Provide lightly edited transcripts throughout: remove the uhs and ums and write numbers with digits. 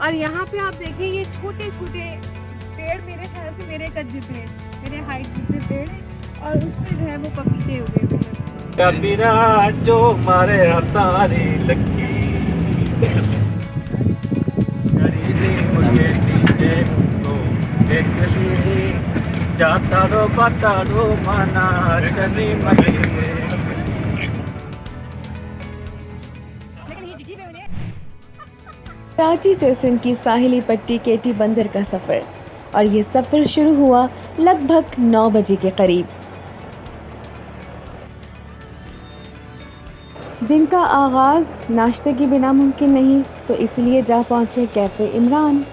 और यहाँ पे आप देखें ये छोटे छोटे पेड़, मेरे ख्याल से मेरे कद जितने, मेरे हाइट जितने पेड़ हैं, और उसमें जो है वो पपीते उगे हुए हैं। कबीरा जो मारे हतारी लगी गरीबी मुझे दीजे तो देख ली जाता रो बता रो माना चली मली कराची से सिंध की साहिली पट्टी केटी बंदर का सफ़र, और ये सफ़र शुरू हुआ लगभग 9 बजे के करीब। दिन का आगाज़ नाश्ते के बिना मुमकिन नहीं, तो इसलिए जा पहुँचे कैफ़े इमरान।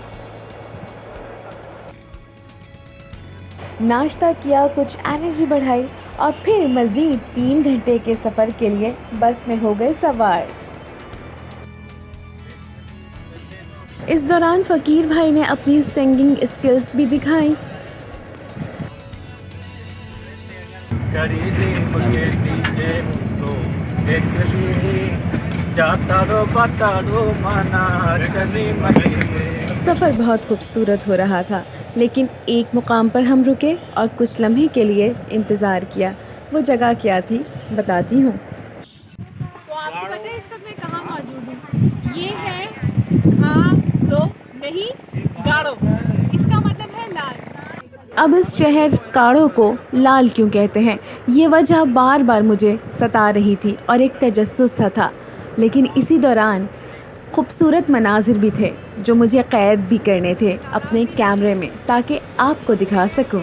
नाश्ता किया, कुछ एनर्जी बढ़ाई, और फिर मज़ीद 3 घंटे के सफ़र के लिए बस में हो गए सवार। इस दौरान फ़कीर भाई ने अपनी सिंगिंग स्किल्स भी दिखाई। गरीबी मुझे दीजे तो देख ली जाता रो बता रो माना चली मली। सफ़र बहुत खूबसूरत हो रहा था, लेकिन एक मुकाम पर हम रुके और कुछ लम्हे के लिए इंतज़ार किया। वो जगह क्या थी बताती हूँ। तो आपको पता है इस वक्त मैं कहाँ मौजूद हूँ? ये है घाड़ो नहीं गाड़ो, इसका मतलब है लाल। अब इस शहर काड़ो को लाल क्यों कहते हैं, ये वजह बार बार मुझे सता रही थी और एक तजस्सुस सा था। लेकिन इसी दौरान खूबसूरत मनाजिर भी थे जो मुझे क़ैद भी करने थे अपने कैमरे में, ताकि आपको दिखा सकूं।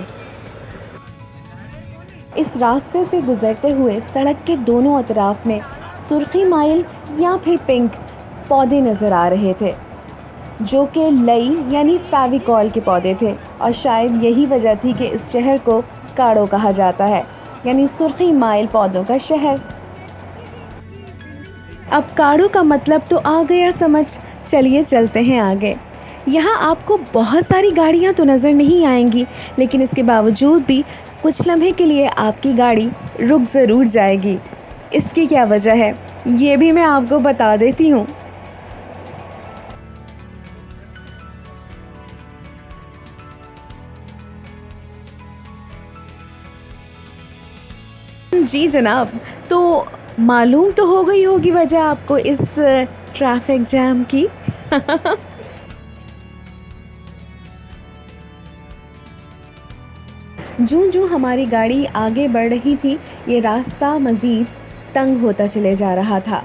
इस रास्ते से गुज़रते हुए सड़क के दोनों अतराफ में सुर्खी माइल या फिर पिंक पौधे नज़र आ रहे थे, जो कि लई यानी फेविकॉल के पौधे थे, और शायद यही वजह थी कि इस शहर को काड़ो कहा जाता है, यानी सुर्खी माइल पौधों का शहर। अब काड़ो का मतलब तो आ गया समझ, चलिए चलते हैं आगे। यहाँ आपको बहुत सारी गाड़ियाँ तो नज़र नहीं आएंगी, लेकिन इसके बावजूद भी कुछ लम्हे के लिए आपकी गाड़ी रुक ज़रूर जाएगी। इसकी क्या वजह है ये भी मैं आपको बता देती हूँ। जी जनाब, तो मालूम तो हो गई होगी वजह आपको इस ट्रैफिक जैम की। जूं हमारी गाड़ी आगे बढ़ रही थी, ये रास्ता मज़ीद तंग होता चले जा रहा था।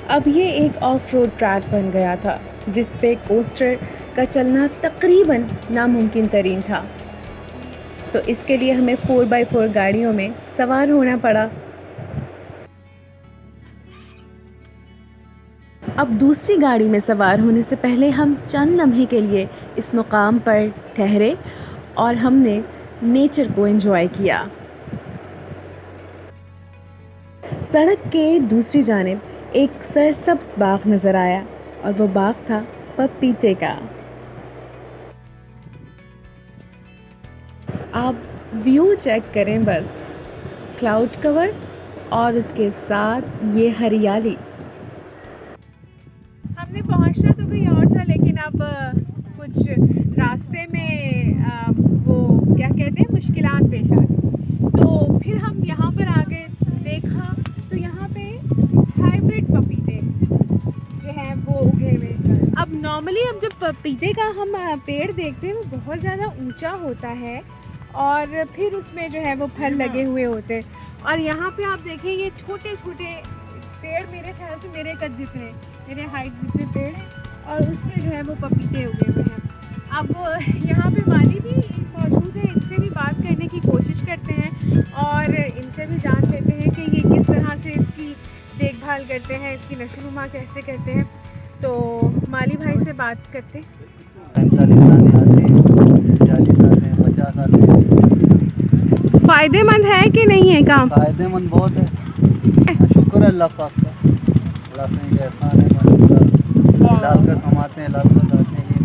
अब ये एक ऑफ रोड ट्रैक बन गया था, जिस पे कोस्टर का चलना तकरीबन नामुमकिन तरीन था, तो इसके लिए हमें 4x4 गाड़ियों में सवार होना पड़ा। अब दूसरी गाड़ी में सवार होने से पहले हम चंद लम्हे के लिए इस मुकाम पर ठहरे और हमने नेचर को एंजॉय किया। सड़क के दूसरी जानिब एक सरसब्ज बाग नज़र आया, और वो बाग था पपीते का। आप व्यू चेक करें बस, क्लाउड कवर और उसके साथ ये हरियाली। हमने पहुंचना तो कहीं और था, लेकिन अब कुछ रास्ते में वो क्या कहते हैं मुश्किलात पेश आ गई, तो फिर हम यहाँ पर आ गए। देखा तो यहाँ पे हाइब्रिड पपीते जो हैं वो उगे हुए। अब नॉर्मली अब जब पपीते का हम पेड़ देखते हैं वो बहुत ज़्यादा ऊंचा होता है, और फिर उसमें जो है वो फल लगे हुए होते हैं। और यहाँ पे आप देखें ये छोटे छोटे पेड़, मेरे ख्याल से मेरे कद जितने, मेरे हाइट जितने पेड़ हैं, और उसमें जो है वो पपीते उगे हुए हैं। अब यहाँ पे माली भी मौजूद है, इनसे भी बात करने की कोशिश करते हैं और इनसे भी जान लेते हैं कि ये किस तरह से इसकी देखभाल करते हैं, इसकी नशोनुमा कैसे करते हैं। तो माली भाई से बात करते हैं। 45 आते हैं, 40 आते हैं, 50 आते हैं। फ़ायदेमंद है कि नहीं है काम? फ़ायदेमंद बहुत है, शुक्र है अल्लाह पाक का, अल्लाह से इनका एहसान है। लाल का कमाते हैं, लाल का खाते हैं, ये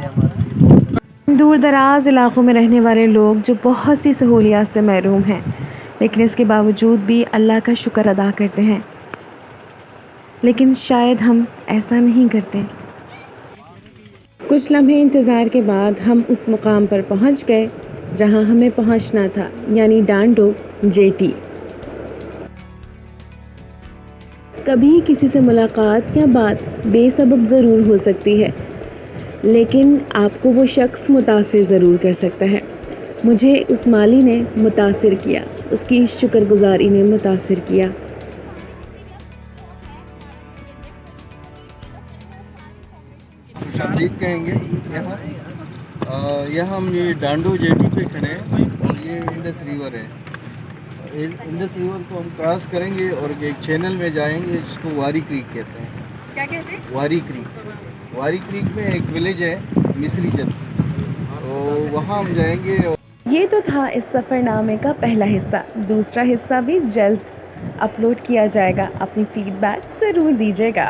हमारे लिए बहुत है। दूर दराज इलाक़ों में रहने वाले लोग जो बहुत सी सहूलियात से महरूम हैं, लेकिन इसके बावजूद भी अल्लाह का शुक्र अदा करते हैं। लेकिन शायद हम ऐसा नहीं करते। कुछ लम्हे इंतज़ार के बाद हम उस मुकाम पर पहुंच गए जहां हमें पहुंचना था, यानी डांडो जेटी। कभी किसी से मुलाकात या बात बेसबब ज़रूर हो सकती है, लेकिन आपको वो शख्स मुतासिर ज़रूर कर सकता है। मुझे उस माली ने मुतासिर किया, उसकी शुक्रगुजारी ने मुतासिर किया। खुशामदीद कहेंगे यहाँ हम ये डांडो जेटी पे खड़े हैं और ये इंडस रिवर है। इंडस रिवर को हम क्रॉस करेंगे और एक चैनल में जाएंगे जिसको वारी क्रीक कहते हैं। क्या कहते हैं? वारी क्रीक। वारी क्रीक में एक विलेज है मिस्री जत, तो वहाँ हम जाएंगे। ये तो था इस सफ़रनामे का पहला हिस्सा। दूसरा हिस्सा भी जल्द अपलोड किया जाएगा। अपनी फीडबैक ज़रूर दीजिएगा।